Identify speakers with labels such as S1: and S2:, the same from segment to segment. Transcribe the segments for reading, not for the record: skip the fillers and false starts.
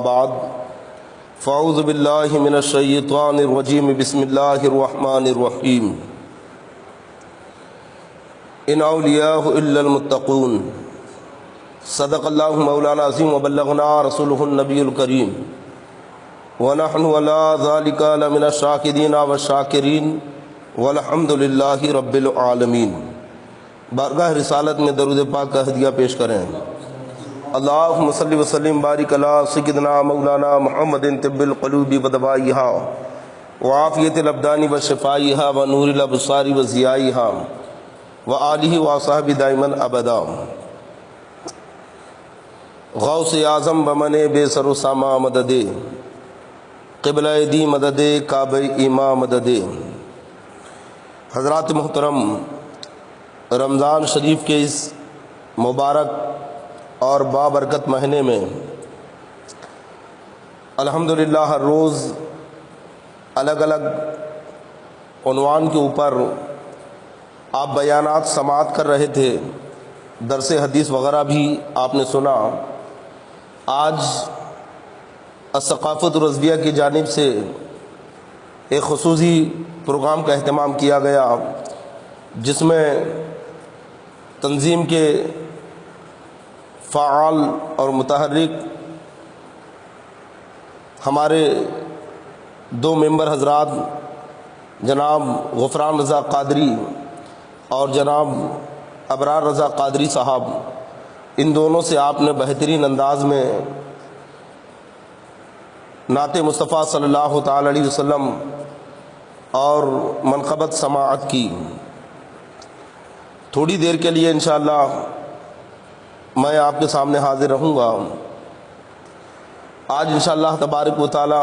S1: بعد فاعوذ باللہ من الشیطان الرجیم بسم اللہ الرحمن الرحیم ان اولیاء الا المتقون صدق اللہ مولانا عظیم وبلغنا رسولہ النبی الکریم ونحن علی ذلک لمن الشاکرین والشاکرین والحمد للہ رب العالمین۔ بارگاہ رسالت میں درود پاک کا ہدیہ پیش کریں۔ اللہم صلی وسلم بارک علی سیدنا مولانا محمد طب القلوب ودوائیہا وعافیت الابدان وشفائیہا ونور الابصار وضیائیہا وآلہ وصحبہ دائما ابدا۔ غوث اعظم بمن بے سر و ساما مدد، قبلہ دی مدد، کعبہ ایما مدد۔ حضرات محترم، رمضان شریف کے اس مبارک اور بابرکت مہینے میں الحمدللہ ہر روز الگ الگ عنوان کے اوپر آپ بیانات سماعت کر رہے تھے، درس حدیث وغیرہ بھی آپ نے سنا۔ آج الثقافت الرضویہ کی جانب سے ایک خصوصی پروگرام کا اہتمام کیا گیا، جس میں تنظیم کے فعال اور متحرک ہمارے دو ممبر حضرات جناب غفران رضا قادری اور جناب ابرار رضا قادری صاحب، ان دونوں سے آپ نے بہترین انداز میں نعت مصطفیٰ صلی اللہ تعالی علیہ وسلم اور منقبت سماعت کی۔ تھوڑی دیر کے لیے انشاءاللہ میں آپ کے سامنے حاضر رہوں گا۔ آج انشاءاللہ تبارک و تعالی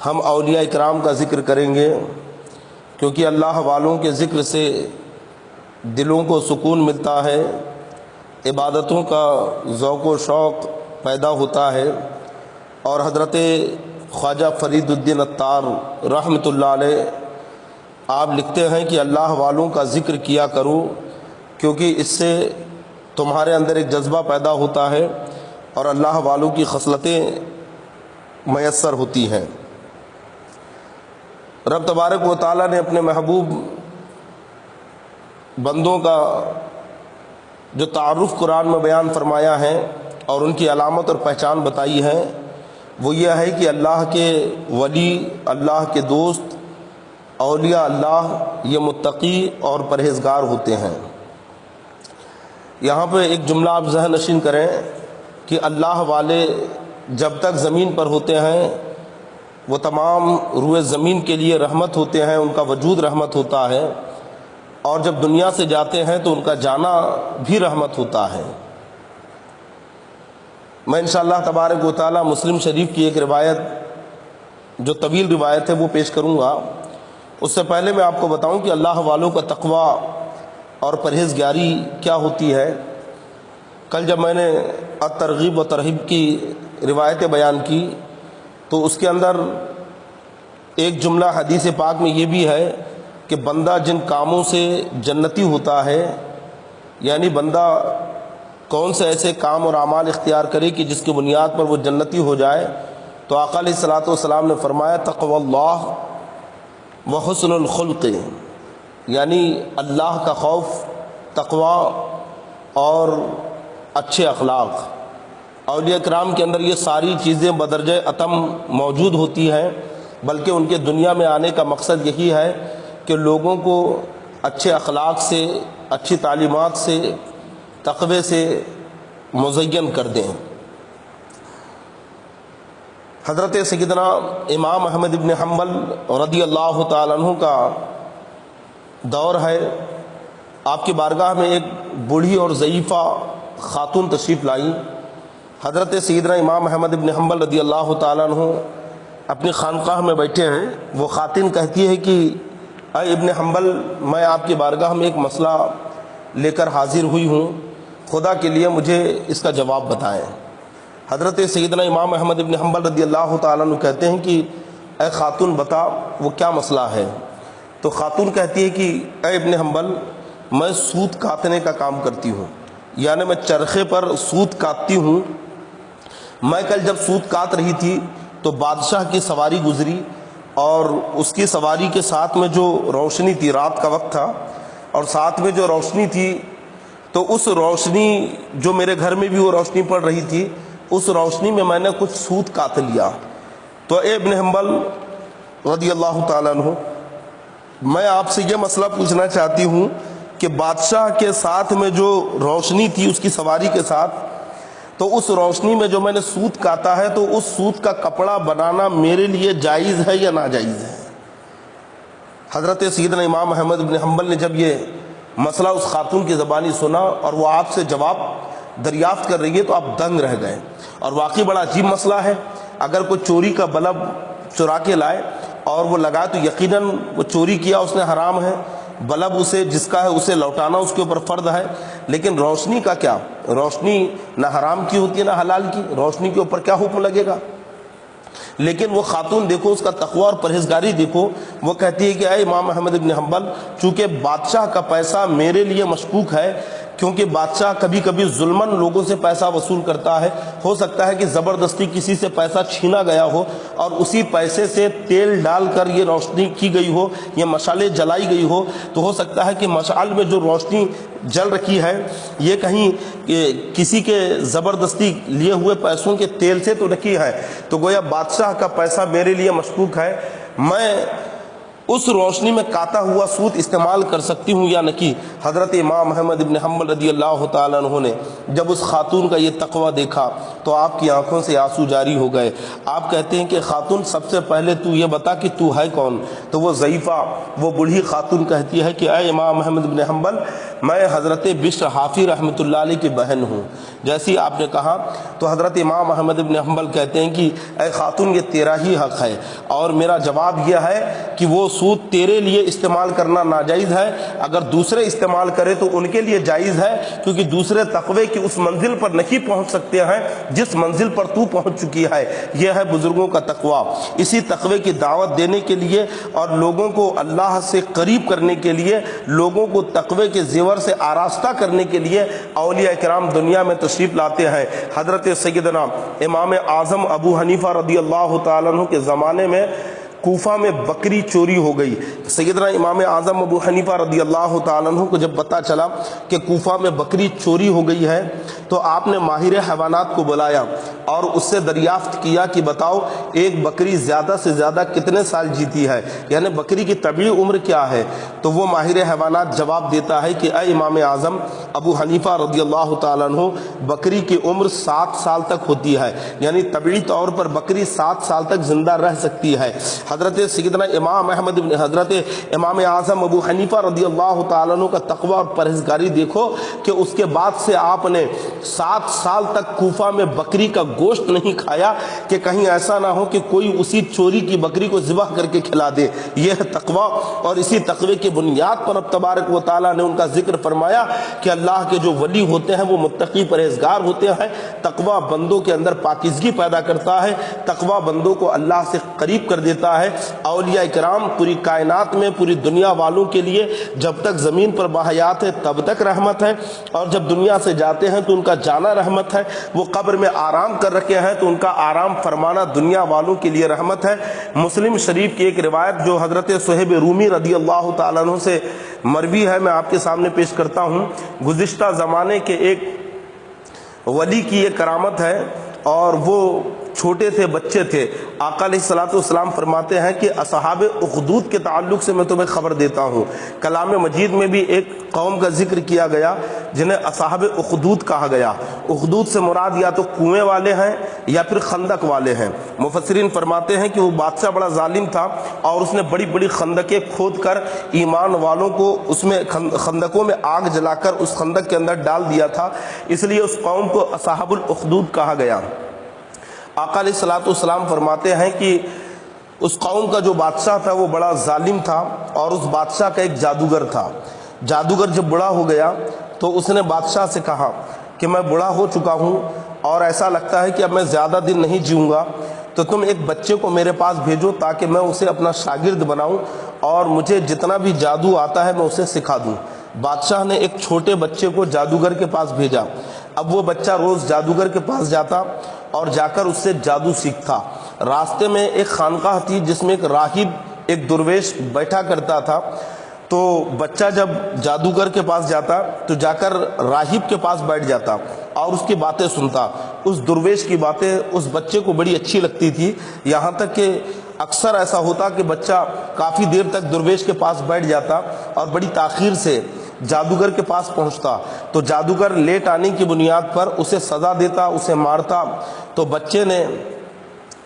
S1: ہم اولیاء اکرام کا ذکر کریں گے، کیونکہ اللہ والوں کے ذکر سے دلوں کو سکون ملتا ہے، عبادتوں کا ذوق و شوق پیدا ہوتا ہے۔ اور حضرت خواجہ فرید الدین عطار رحمۃ اللہ علیہ آپ لکھتے ہیں کہ اللہ والوں کا ذکر کیا کرو، کیونکہ اس سے تمہارے اندر ایک جذبہ پیدا ہوتا ہے اور اللہ والوں کی خصلتیں میسر ہوتی ہیں۔ رب تبارک و تعالیٰ نے اپنے محبوب بندوں کا جو تعارف قرآن میں بیان فرمایا ہے اور ان کی علامت اور پہچان بتائی ہے، وہ یہ ہے کہ اللہ کے ولی، اللہ کے دوست، اولیاء اللہ یہ متقی اور پرہیزگار ہوتے ہیں۔ یہاں پہ ایک جملہ آپ ذہن نشین کریں کہ اللہ والے جب تک زمین پر ہوتے ہیں وہ تمام روئے زمین کے لیے رحمت ہوتے ہیں، ان کا وجود رحمت ہوتا ہے، اور جب دنیا سے جاتے ہیں تو ان کا جانا بھی رحمت ہوتا ہے۔ میں انشاءاللہ تبارک و تعالی مسلم شریف کی ایک روایت جو طویل روایت ہے وہ پیش کروں گا۔ اس سے پہلے میں آپ کو بتاؤں کہ اللہ والوں کا تقوی اور پرہیزگاری کیا ہوتی ہے۔ کل جب میں نے الترغیب و ترہیب کی روایتیں بیان کی تو اس کے اندر ایک جملہ حدیث پاک میں یہ بھی ہے کہ بندہ جن کاموں سے جنتی ہوتا ہے، یعنی بندہ کون سے ایسے کام اور اعمال اختیار کرے کہ جس کی بنیاد پر وہ جنتی ہو جائے، تو آقا علیہ الصلوۃ والسلام نے فرمایا تقوی اللہ وحسن الخلق، یعنی اللہ کا خوف، تقوی اور اچھے اخلاق۔ اولیاء کرام کے اندر یہ ساری چیزیں بدرجہ اتم موجود ہوتی ہیں، بلکہ ان کے دنیا میں آنے کا مقصد یہی ہے کہ لوگوں کو اچھے اخلاق سے، اچھی تعلیمات سے، تقوی سے مزین کر دیں۔ حضرت سیدنا امام احمد بن حنبل رضی اللہ تعالیٰ عنہ کا دور ہے۔ آپ کی بارگاہ میں ایک بوڑھی اور ضعیفہ خاتون تشریف لائیں۔ حضرت سیدنا امام احمد بن حنبل رضی اللہ تعالیٰ عنہ اپنی خانقاہ میں بیٹھے ہیں۔ وہ خاتون کہتی ہے کہ اے ابن حنبل، میں آپ کی بارگاہ میں ایک مسئلہ لے کر حاضر ہوئی ہوں، خدا کے لیے مجھے اس کا جواب بتائیں۔ حضرت سیدنا امام احمد بن حنبل رضی اللہ تعالیٰ عنہ کہتے ہیں کہ اے خاتون بتا وہ کیا مسئلہ ہے۔ تو خاتون کہتی ہے کہ اے ابن حنبل، میں سوت کاٹنے کا کام کرتی ہوں، یعنی میں چرخے پر سوت کاٹتی ہوں، میں کل جب سوت کاٹ رہی تھی تو بادشاہ کی سواری گزری، اور اس کی سواری کے ساتھ میں جو روشنی تھی، رات کا وقت تھا، اور ساتھ میں جو روشنی تھی، تو اس روشنی جو میرے گھر میں بھی وہ روشنی پڑ رہی تھی، اس روشنی میں نے کچھ سوت کاٹ لیا۔ تو اے ابن حنبل رضی اللہ تعالیٰ عنہ، میں آپ سے یہ مسئلہ پوچھنا چاہتی ہوں کہ بادشاہ کے ساتھ میں جو روشنی تھی اس کی سواری کے ساتھ، تو اس روشنی میں جو میں نے سوت کاٹا ہے، تو اس سوت کا کپڑا بنانا میرے لیے جائز ہے یا ناجائز ہے؟ حضرت سیدنا امام احمد بن حنبل نے جب یہ مسئلہ اس خاتون کی زبانی سنا اور وہ آپ سے جواب دریافت کر رہی ہے، تو آپ دنگ رہ گئے۔ اور واقعی بڑا عجیب مسئلہ ہے۔ اگر کوئی چوری کا بلب چرا کے لائے اور وہ لگائے تو یقیناً وہ چوری کیا، اس نے حرام ہے۔ بلب اسے جس کا ہے اسے لوٹانا اس کے اوپر فرض ہے۔ لیکن روشنی کا کیا؟ روشنی نہ حرام کی ہوتی ہے نہ حلال کی، روشنی کے اوپر کیا حکم لگے گا؟ لیکن وہ خاتون دیکھو، اس کا تقوی اور پرہیزگاری دیکھو، وہ کہتی ہے کہ اے امام احمد بن حنبل، چونکہ بادشاہ کا پیسہ میرے لیے مشکوک ہے، کیونکہ بادشاہ کبھی کبھی ظلماً لوگوں سے پیسہ وصول کرتا ہے، ہو سکتا ہے کہ زبردستی کسی سے پیسہ چھینا گیا ہو اور اسی پیسے سے تیل ڈال کر یہ روشنی کی گئی ہو یا مشالیں جلائی گئی ہو، تو ہو سکتا ہے کہ مشعل میں جو روشنی جل رکھی ہے یہ کہیں کسی کے زبردستی لیے ہوئے پیسوں کے تیل سے تو رکھی ہے۔ تو گویا بادشاہ کا پیسہ میرے لیے مشکوک ہے، میں اس روشنی میں کاتا ہوا سوت استعمال کر سکتی ہوں یا نہیں؟ حضرت امام احمد بن حنبل رضی اللہ تعالیٰ عنہ نے جب اس خاتون کا یہ تقوی دیکھا تو آپ کی آنکھوں سے آنسو جاری ہو گئے۔ آپ کہتے ہیں کہ خاتون، سب سے پہلے تو یہ بتا کہ تو ہے کون؟ تو وہ ضعیفہ، وہ بوڑھی خاتون کہتی ہے کہ اے امام احمد بن حنبل، میں حضرت بشر حافی رحمۃ اللہ علیہ کی بہن ہوں۔ جیسی آپ نے کہا تو حضرت امام احمد بن حنبل کہتے ہیں کہ اے خاتون، یہ تیرا ہی حق ہے، اور میرا جواب یہ ہے کہ وہ سود تیرے لیے استعمال کرنا ناجائز ہے، اگر دوسرے استعمال کرے تو ان کے لیے جائز ہے، کیونکہ دوسرے تقوی کی اس منزل پر نہیں پہنچ سکتے ہیں جس منزل پر تو پہنچ چکی ہے۔ یہ ہے بزرگوں کا تقوی۔ اسی تقوی کی دعوت دینے کے لیے اور لوگوں کو اللہ سے قریب کرنے کے لیے، لوگوں کو تقوی کے زیور سے آراستہ کرنے کے لیے اولیاء کرام دنیا میں تشریف لاتے ہیں۔ حضرت سیدنا امام اعظم ابو حنیفہ رضی اللہ تعالیٰ عنہ کے زمانے میں کوفہ میں بکری چوری ہو گئی۔ سیدنا امام اعظم ابو حنیفہ رضی اللہ تعالیٰ عنہ کو جب پتہ چلا کہ کوفہ میں بکری چوری ہو گئی ہے تو آپ نے ماہر حیوانات کو بلایا اور اس سے دریافت کیا کہ بتاؤ ایک بکری زیادہ سے زیادہ کتنے سال جیتی ہے، یعنی بکری کی طبیعی عمر کیا ہے؟ تو وہ ماہر حیوانات جواب دیتا ہے کہ اے امام اعظم ابو حنیفہ رضی اللہ تعالیٰ عنہ، بکری کی عمر 7 سال تک ہوتی ہے، یعنی طبیعی طور پر بکری 7 سال تک زندہ رہ سکتی ہے۔ حضرت سیدنا امام احمد بن حضرت امام اعظم ابو حنیفہ رضی اللہ تعالیٰ عنہ کا تقوی اور پرہیزگاری دیکھو کہ اس کے بعد سے آپ نے 7 سال تک کوفہ میں بکری کا گوشت نہیں کھایا کہ کہیں ایسا نہ ہو کہ کوئی اسی چوری کی بکری کو ذبح کر کے کھلا دے۔ یہ ہے تقوی، اور اسی تقوی کی بنیاد پر اب تبارک و تعالیٰ نے ان کا ذکر فرمایا کہ اللہ کے جو ولی ہوتے ہیں وہ متقی پرہیزگار ہوتے ہیں۔ تقوی بندوں کے اندر پاکیزگی پیدا کرتا ہے، تقوی بندوں کو اللہ سے قریب کر دیتا ہے۔ اولیاء کرام پوری کائنات میں پوری دنیا والوں کے لیے جب تک زمین پر باحیات ہے تب تک رحمت ہے، اور جب دنیا سے جاتے ہیں تو ان کا جانا رحمت ہے۔ وہ قبر میں آرام کر رکھے ہیں تو ان کا آرام فرمانا دنیا والوں کے لیے رحمت ہے۔ مسلم شریف کی ایک روایت جو حضرت صہیب رومی رضی اللہ تعالیٰ عنہ سے مروی ہے، میں آپ کے سامنے پیش کرتا ہوں۔ گزشتہ زمانے کے ایک ولی کی یہ کرامت ہے، اور وہ چھوٹے تھے، بچے تھے۔ آقا علیہ الصلوۃ والسلام فرماتے ہیں کہ اصحاب اخدود کے تعلق سے میں تمہیں خبر دیتا ہوں۔ کلام مجید میں بھی ایک قوم کا ذکر کیا گیا جنہیں اصحاب اخدود کہا گیا۔ اخدود سے مراد یا تو کنویں والے ہیں یا پھر خندق والے ہیں۔ مفسرین فرماتے ہیں کہ وہ بادشاہ بڑا ظالم تھا اور اس نے بڑی بڑی خندقیں کھود کر ایمان والوں کو اس میں خندقوں میں آگ جلا کر اس خندق کے اندر ڈال دیا تھا، اس لیے اس قوم کو اصحاب الاخدود کہا گیا۔ آقا علیہ الصلوۃ والسلام فرماتے ہیں کہ اس قوم کا جو بادشاہ تھا وہ بڑا ظالم تھا، اور اس بادشاہ کا ایک جادوگر تھا۔ جادوگر جب بڑا ہو گیا تو اس نے بادشاہ سے کہا کہ میں بڑا ہو چکا ہوں اور ایسا لگتا ہے کہ اب میں زیادہ دن نہیں جیوں گا، تو تم ایک بچے کو میرے پاس بھیجو تاکہ میں اسے اپنا شاگرد بناؤں اور مجھے جتنا بھی جادو آتا ہے میں اسے سکھا دوں۔ بادشاہ نے ایک چھوٹے بچے کو جادوگر کے پاس بھیجا۔ اب وہ بچہ روز جادوگر کے پاس جاتا اور جا کر اس سے جادو سیکھتا۔ راستے میں ایک خانقاہ تھی جس میں ایک راہب ایک درویش بیٹھا کرتا تھا، تو بچہ جب جادوگر کے پاس جاتا تو جا کر راہب کے پاس بیٹھ جاتا اور اس کی باتیں سنتا۔ اس درویش کی باتیں اس بچے کو بڑی اچھی لگتی تھی، یہاں تک کہ اکثر ایسا ہوتا کہ بچہ کافی دیر تک درویش کے پاس بیٹھ جاتا اور بڑی تاخیر سے جادوگر کے پاس پہنچتا، تو جادوگر لیٹ آنے کی بنیاد پر اسے سزا دیتا، اسے مارتا۔ تو بچے نے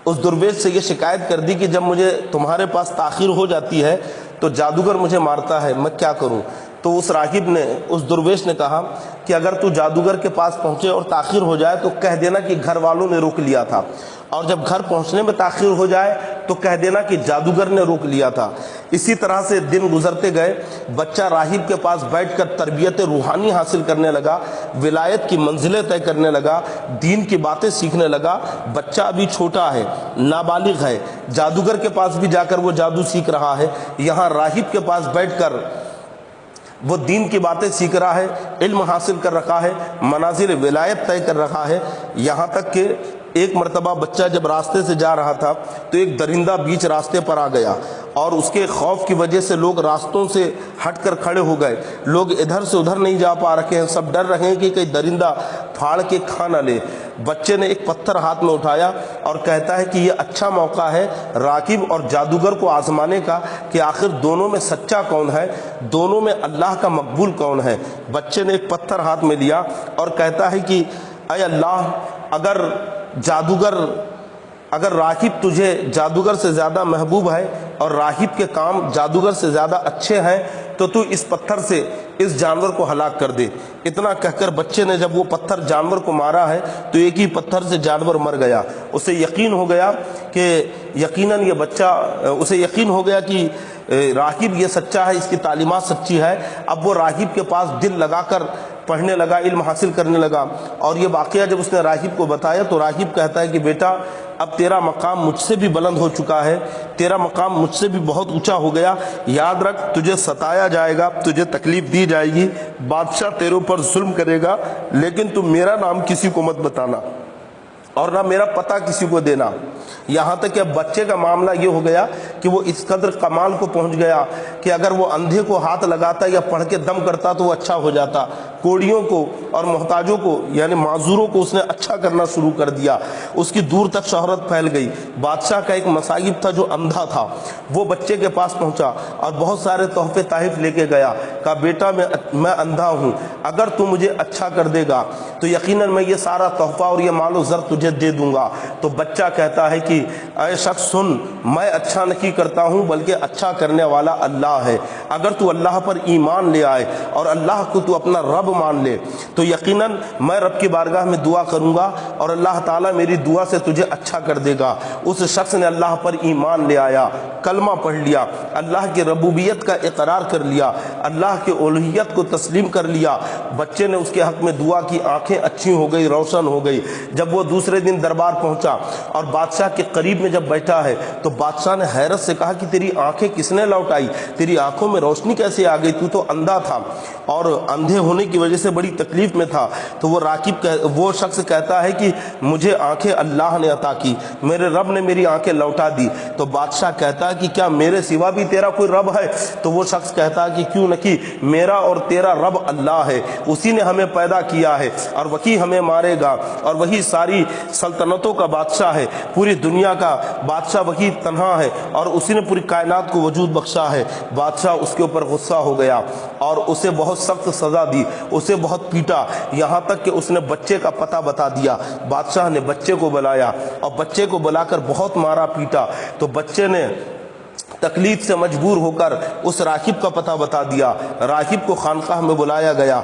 S1: اس درویش سے یہ شکایت کر دی کہ جب مجھے تمہارے پاس تاخیر ہو جاتی ہے تو جادوگر مجھے مارتا ہے، میں کیا کروں؟ تو اس راہب نے، اس درویش نے کہا کہ اگر تو جادوگر کے پاس پہنچے اور تاخیر ہو جائے تو کہہ دینا کہ گھر والوں نے روک لیا تھا، اور جب گھر پہنچنے میں تاخیر ہو جائے تو کہہ دینا کہ جادوگر نے روک لیا تھا۔ اسی طرح سے دن گزرتے گئے، بچہ راہب کے پاس بیٹھ کر تربیت روحانی حاصل کرنے لگا، ولایت کی منزلیں طے کرنے لگا، دین کی باتیں سیکھنے لگا۔ بچہ ابھی چھوٹا ہے، نابالغ ہے، جادوگر کے پاس بھی جا کر وہ جادو سیکھ رہا ہے، یہاں راہب کے پاس بیٹھ کر وہ دین کی باتیں سیکھ رہا ہے، علم حاصل کر رکھا ہے، منازل ولایت طے کر رکھا ہے۔ یہاں تک کہ ایک مرتبہ بچہ جب راستے سے جا رہا تھا تو ایک درندہ بیچ راستے پر آ گیا، اور اس کے خوف کی وجہ سے لوگ راستوں سے ہٹ کر کھڑے ہو گئے، لوگ ادھر سے ادھر نہیں جا پا رکھے ہیں، سب ڈر رہے ہیں کہ کہیں درندہ پھاڑ کے کھا نہ لے۔ بچے نے ایک پتھر ہاتھ میں اٹھایا اور کہتا ہے کہ یہ اچھا موقع ہے راکب اور جادوگر کو آزمانے کا کہ آخر دونوں میں سچا کون ہے، دونوں میں اللہ کا مقبول کون ہے۔ بچے نے ایک پتھر ہاتھ میں لیا اور کہتا ہے کہ اے اللہ، اگر راہب تجھے جادوگر سے زیادہ محبوب ہے اور راہب کے کام جادوگر سے زیادہ اچھے ہیں تو تو اس پتھر سے اس جانور کو ہلاک کر دے۔ اتنا کہہ کر بچے نے جب وہ پتھر جانور کو مارا ہے تو ایک ہی پتھر سے جانور مر گیا۔ اسے یقین ہو گیا کہ یقیناً یہ بچہ، اسے یقین ہو گیا کہ راہب یہ سچا ہے، اس کی تعلیمات سچی ہے۔ اب وہ راہب کے پاس دل لگا کر پڑھنے لگا، علم حاصل کرنے لگا، اور یہ واقعہ جب اس نے راہب کو بتایا تو راہب کہتا ہے کہ بیٹا، اب تیرا مقام مجھ سے بھی بلند ہو چکا ہے، تیرا مقام مجھ سے بھی بہت اونچا ہو گیا، یاد رکھ تجھے ستایا جائے گا، تجھے تکلیف دی جائے گی، بادشاہ تیرے اوپر ظلم کرے گا، لیکن تم میرا نام کسی کو مت بتانا اور نہ میرا پتہ کسی کو دینا۔ یہاں تک کہ اب بچے کا معاملہ یہ ہو گیا کہ وہ اس قدر کمال کو پہنچ گیا کہ اگر وہ اندھے کو ہاتھ لگاتا یا پڑھ کے دم کرتا تو وہ اچھا ہو جاتا۔ کوڑیوں کو اور محتاجوں کو یعنی معذوروں کو اس نے اچھا کرنا شروع کر دیا، اس کی دور تک شہرت پھیل گئی۔ بادشاہ کا ایک مسائب تھا جو اندھا تھا، وہ بچے کے پاس پہنچا اور بہت سارے تحفے تحائف لے کے گیا، کہا بیٹا میں اندھا ہوں، اگر تو مجھے اچھا کر دے گا تو یقیناً میں یہ سارا تحفہ اور یہ مال و زر تجھے دے دوں گا۔ تو بچہ کہتا ہے کہ اے شخص سن، میں اچھا نہیں کرتا ہوں بلکہ اچھا کرنے والا اللہ ہے، اگر تو اللہ پر ایمان لے آئے اور اللہ کو تو اپنا رب مان لے تو یقیناً میں رب کی بارگاہ میں دعا کروں گا اور اللہ تعالیٰ میری دعا سے تجھے اچھا کر دے گا۔ اس شخص نے اللہ پر ایمان لے آیا، کلمہ پڑھ لیا، اللہ کی ربوبیت کا اقرار کر لیا، اللہ کی الوہیت کو تسلیم کر لیا۔ بچے نے اس کے حق میں دعا کی، آنکھیں اچھی ہو گئی، روشن ہو گئی۔ جب وہ دوسرے دن دربار پہنچا اور بادشاہ کے قریب میں جب بیٹھا ہے تو بادشاہ نے حیرت سے کہا کہ تیری آنکھیں کس نے لوٹائی، تیری آنکھوں میں روشنی کیسے آ گئی، تو اندھا تھا اور اندھے ہونے کی وجہ سے بڑی تکلیف میں تھا۔ تو وہ شخص کہتا ہے کہ مجھے آنکھیں اللہ نے عطا کی، میرے رب نے میری آنکھیں لوٹا دی۔ تو بادشاہ کہتا ہے کہ کیا میرے سوا بھی تیرا کوئی رب ہے؟ تو وہ شخص کہتا ہے کہ کیوں نہیں، میرا اور تیرا رب اللہ ہے، اسی نے ہمیں پیدا کیا ہے اور وہی ہمیں مارے گا، اور وہی ساری سلطنتوں کا بادشاہ ہے، پوری دنیا کا بادشاہ وہی تنہا ہے اور اسی نے پوری کائنات کو وجود بخشا ہے۔ بادشاہ اس کے اوپر غصہ ہو گیا اور اسے بہت سخت سزا دی، اسے بہت پیٹا، یہاں تک کہ اس نے بچے کا پتہ بتا دیا۔ بادشاہ نے بچے کو بلایا اور بچے کو بلا کر بہت مارا پیٹا، تو بچے نے تکلیف سے مجبور ہو کر اس راہب کا پتہ بتا دیا۔ راہب کو خانقاہ میں بلایا گیا،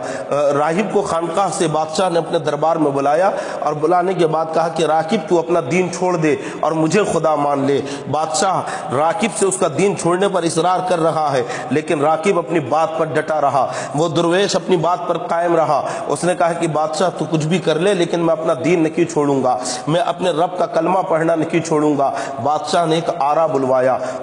S1: راہب کو خانقاہ سے بادشاہ نے اپنے دربار میں بلایا اور بلانے کے بعد کہا کہ راہب تو اپنا دین چھوڑ دے اور مجھے خدا مان لے۔ بادشاہ راہب سے اس کا دین چھوڑنے پر اصرار کر رہا ہے لیکن راہب اپنی بات پر ڈٹا رہا، وہ درویش اپنی بات پر قائم رہا۔ اس نے کہا کہ بادشاہ تو کچھ بھی کر لے لیکن میں اپنا دین نہیں چھوڑوں گا، میں اپنے رب کا کلمہ پڑھنا نہیں چھوڑوں گا۔ بادشاہ نے ایک آرا بلوایا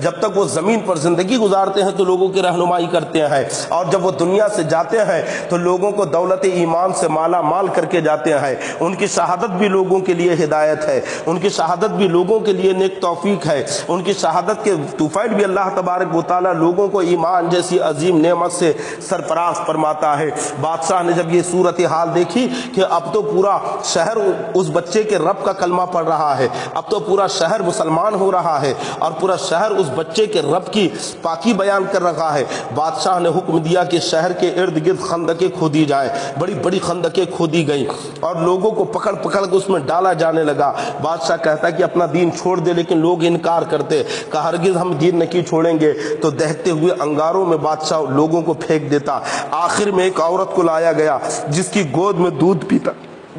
S1: جب تک وہ زمین پر زندگی گزارتے ہیں تو لوگوں کی رہنمائی کرتے ہیں، اور جب وہ دنیا سے جاتے ہیں تو لوگوں کو دولت ایمان سے مالا مال کر کے جاتے ہیں۔ ان کی شہادت بھی لوگوں کے لیے ہدایت ہے، ان کی شہادت بھی لوگوں کے لیے نیک توفیق ہے، ان کی شہادت کے توفیل بھی اللہ تبارک و تعالیٰ لوگوں کو ایمان جیسی عظیم نعمت سے سرفراز فرماتا ہے۔ بادشاہ نے جب یہ صورتحال دیکھی کہ اب تو پورا شہر اس بچے کے رب کا کلمہ پڑھ رہا ہے، اب تو پورا شہر مسلمان ہو رہا ہے اور پورا شہر اس بچے کے رب کی پاکی بیان کر رہا ہے، بادشاہ نے حکم دیا کہ شہر کے ارد گرد خندقیں کھودی جائیں۔ بڑی بڑی خندقیں کھودی گئیں اور لوگوں کو پکڑ پکڑ کے اس میں ڈالا جانے لگا۔ بادشاہ کہتا کہ اپنا دین چھوڑ دے، لیکن لوگ انکار کرتے، کہا ہرگز ہم دین نہیں چھوڑیں گے۔ تو دہتے ہوئے انگاروں میں بادشاہ لوگوں کو پھینک دیتا۔ آخر میں ایک عورت کو لایا گیا جس کی گود میں دودھ پیتا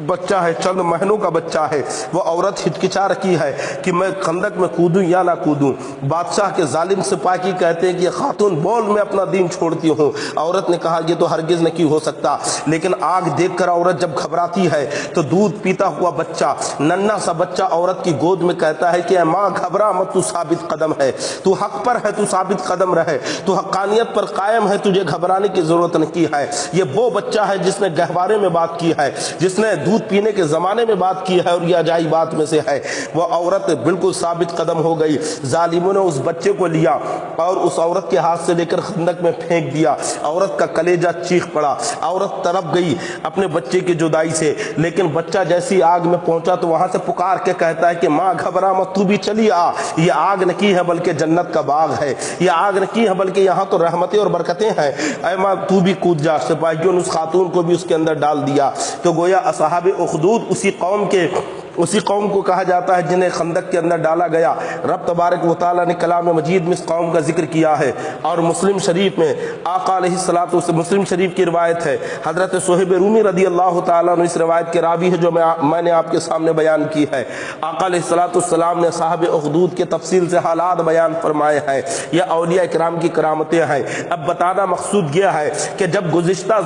S1: بچہ ہے، چند مہینوں کا بچہ ہے۔ وہ عورت ہچکچا رکھی ہے کہ میں خندق میں کودوں یا نہ کودوں۔ بادشاہ کے ظالم سپاہی کہتے ہیں کہ یہ خاتون بول میں اپنا دین چھوڑتی ہوں۔ عورت نے کہا یہ تو ہرگز نہیں ہو سکتا، لیکن آگ دیکھ کر عورت جب گھبراتی ہے تو دودھ پیتا ہوا بچہ، ننھا سا بچہ عورت کی گود میں کہتا ہے کہ اے ماں گھبرا مت، تو ثابت قدم ہے، تو حق پر ہے، تو ثابت قدم رہے، تو حقانیت پر قائم ہے، تجھے گھبرانے کی ضرورت نہیں ہے۔ یہ وہ بچہ ہے جس نے گہوارے میں بات کی ہے، جس نے دودھ پینے کے زمانے میں بات کی ہے، اور یہ عجائب بات میں سے ہے۔ وہ عورت بالکل ثابت قدم ہو گئی۔ ظالموں نے اس بچے کو لیا اور اس عورت کے ہاتھ سے لے کر خندق میں پھینک دیا۔ عورت کا کلیجہ چیخ پڑا، عورت تڑپ گئی اپنے بچے کی جدائی سے، لیکن بچہ جیسی آگ میں پہنچا تو وہاں سے پکار کے کہتا ہے کہ ماں گھبرا مت، تو بھی چلی آ، یہ آگ نہیں ہے بلکہ جنت کا باغ ہے، یہ آگ نہیں ہے بلکہ یہاں تو رحمتیں اور برکتیں ہیں، اے ماں تو بھی کود جا۔ سپاہیوں نے اس خاتون کو بھی اس کے اندر ڈال دیا۔ تو گویا اصحاب اخدود اسی قوم کو کہا جاتا ہے جنہیں خندق کے اندر ڈالا گیا۔ رب تبارک و تعالیٰ نے کلام مجید میں اس قوم کا ذکر کیا ہے، اور مسلم شریف میں آقا علیہ الصلوۃ والسلام، مسلم شریف کی روایت ہے، حضرت صہیب رومی رضی اللہ تعالیٰ عنہ اس روایت کے راوی ہے جو میں نے آپ کے سامنے بیان کی ہے۔ آقا علیہ الصلوۃ والسلام نے صاحب اخدود کے تفصیل سے حالات بیان فرمائے ہیں، یہ اولیاء کرام کی کرامتیں ہیں۔ اب بتانا مقصود یہ ہے کہ جب گزشتہ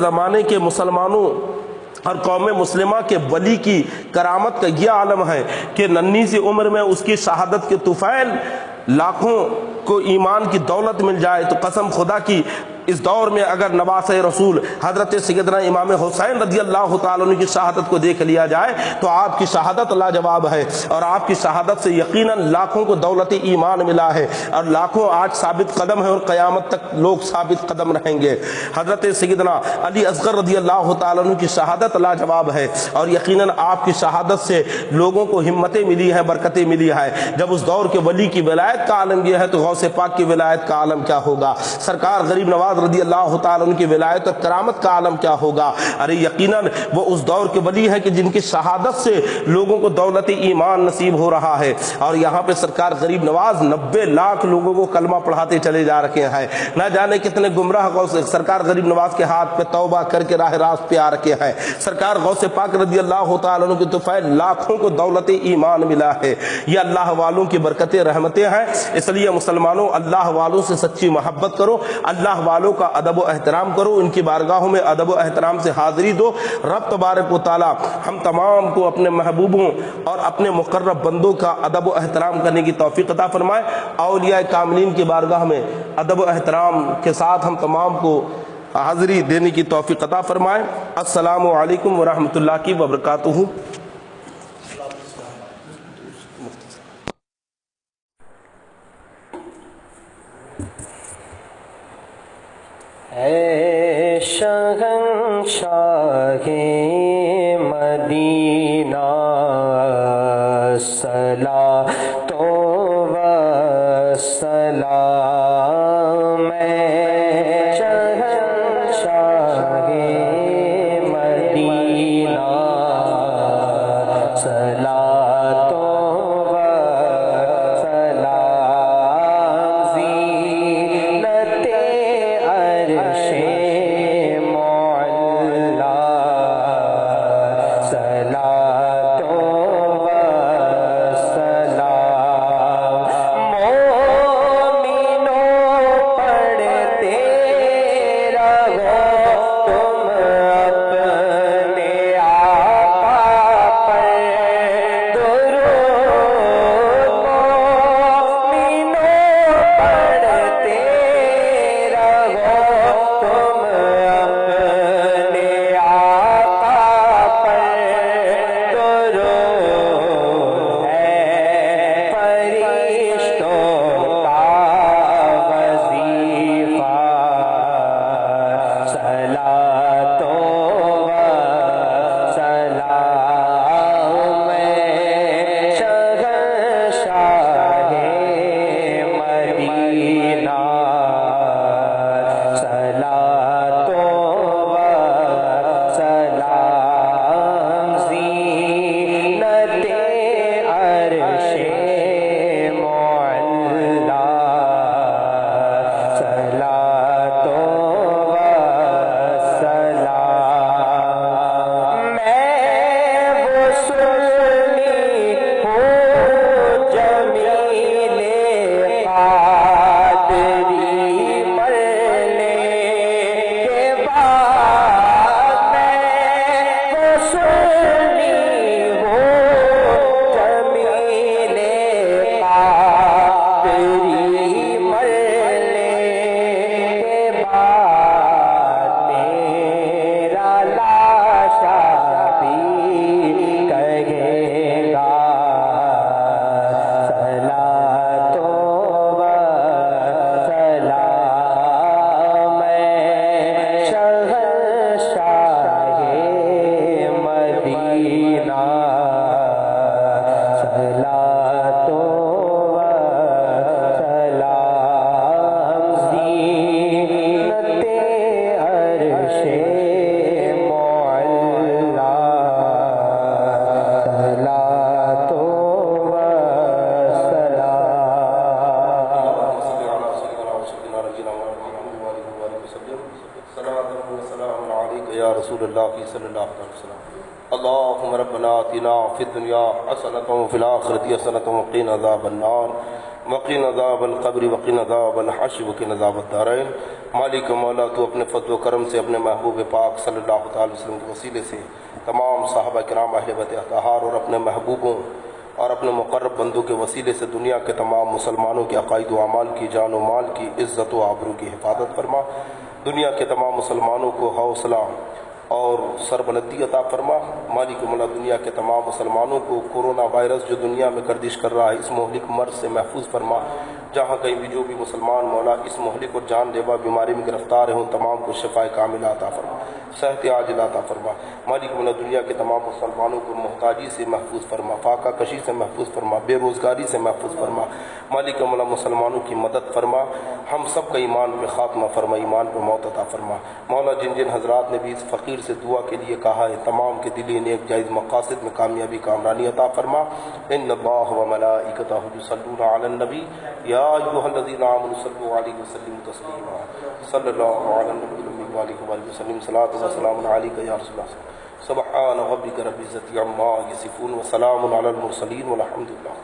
S1: زمانے کے مسلمانوں اور قوم مسلمہ کے ولی کی کرامت کا یہ عالم ہے کہ ننھی سی عمر میں اس کی شہادت کے طفیل لاکھوں کو ایمان کی دولت مل جائے، تو قسم خدا کی اس دور میں اگر نواسۂ رسول حضرت سیدنا امام حسین رضی اللہ تعالیٰ عنہ کی شہادت کو دیکھ لیا جائے تو آپ کی شہادت لاجواب ہے، اور آپ کی شہادت سے یقیناً لاکھوں کو دولت ایمان ملا ہے، اور لاکھوں آج ثابت قدم ہے اور قیامت تک لوگ ثابت قدم رہیں گے۔ حضرت سیدنا علی اصغر رضی اللہ تعالیٰ عنہ کی شہادت لاجواب ہے، اور یقیناً آپ کی شہادت سے لوگوں کو ہمتیں ملی ہیں، برکتیں ملی ہے۔ جب اس دور کے ولی کی ولایت کا عالم یہ ہے تو غوث پاک کی ولایت کا عالم کیا ہوگا، سرکار غریب نواز رضی اللہ تعالیٰ عنہ کی ولایت اور کرامت کا عالم کیا ہوگا۔ ارے یقیناً وہ اس دور کے ولی ہے کہ جن کی شہادت سے لوگوں کو دولت ایمان نصیب ہو رہا ہے، اور یہاں پہ سرکار غریب نواز 90 لاکھ لوگوں کو کلمہ پڑھاتے چلے جا رکھے ہیں۔ نہ جانے کتنے گمراہ سرکار غریب نواز کے ہاتھ پہ توبہ کر کے راہ راست پہ آ رکھے ہیں۔ سرکار غوث پاک رضی اللہ تعالیٰ عنہ کی طفیل لاکھوں کو دولت ایمان ملا ہے۔ یہ اللہ والوں کی برکتیں رحمتیں ہیں، اس لیے مسلمانوں اللہ والوں سے سچی محبت کرو، اللہ والوں کا ادب و احترام کرو، ان کی بارگاہوں میں ادب و احترام سے حاضری دو۔ رب تبارک و تعالی ہم تمام کو اپنے محبوبوں اور اپنے مقرب بندوں کا ادب و احترام کرنے کی توفیق عطا فرمائے۔ اولیاء کاملین کی بارگاہ میں ادب و احترام کے ساتھ ہم تمام کو حاضری دینے کی توفیق عطا فرمائے۔ السلام علیکم ورحمۃ اللہ کی وبرکاتہ۔
S2: اے شہنشاہ مدینہ صلاۃ و سلام، اے شہنشاہ مدینہ صلاۃ و سلام، زینت عرش معلا صلاۃ و سلام،
S1: رسول اللہ صلی اللہ علیہ وسلم اللهم ربنا آتنا في الدنيا حسنة وفي الآخرة حسنة وقنا عذاب النار وقنا عذاب القبر وقنا عذاب الحشر وقنا عذاب الدارین۔ مالک و مولا تو اپنے فضل و کرم سے اپنے محبوب پاک صلی اللہ تعالی وسلم کے وسیلے سے تمام صحابہ کرام اہل بیت اطہار اور اپنے محبوبوں اور اپنے مقرب بندوں کے وسیلے سے دنیا کے تمام مسلمانوں کے عقائد و اعمال کی، جان و مال کی، عزت و آبرو کی حفاظت فرما۔ دنیا کے تمام مسلمانوں کو حوصلہ اور سربلندی عطا فرما۔ مالک و مولا دنیا کے تمام مسلمانوں کو کورونا وائرس جو دنیا میں گردش کر رہا ہے اس مہلک مرض سے محفوظ فرما۔ جہاں کہیں بھی جو بھی مسلمان مولا اس مہلک اور جان لیوا بیماری میں گرفتار ہیں ان تمام کو شفائے کاملہ عطا فرما، صحت عاجلہ عطا فرما۔ مالک و مولا دنیا کے تمام مسلمانوں کو محتاجی سے محفوظ فرما، فاقہ کشی سے محفوظ فرما، بے روزگاری سے محفوظ فرما۔ مالک و مولا مسلمانوں کی مدد فرما، ہم سب کا ایمان پہ خاتمہ فرما، ایمان پہ موت عطا فرما۔ مولا جن جن حضرات نے بھی اس فقیر سے دعا کے لیے کہا ہے تمام کے دلی نیک جائز مقاصد میں کامیابی کامرانی عطا فرما۔ ان اللہ و ملائکتہ یصلون علی النبی یا ایھا الذین آمنوا صلوا علیہ وسلموا تسلیما صلی اللہ علی النبی الأمی وآلہ وسلم صلاۃ و سلام علیک یا رسول اللہ۔ سبحان ربک رب العزۃ عما یصفون وسلام علی المرسلین والحمد للہ۔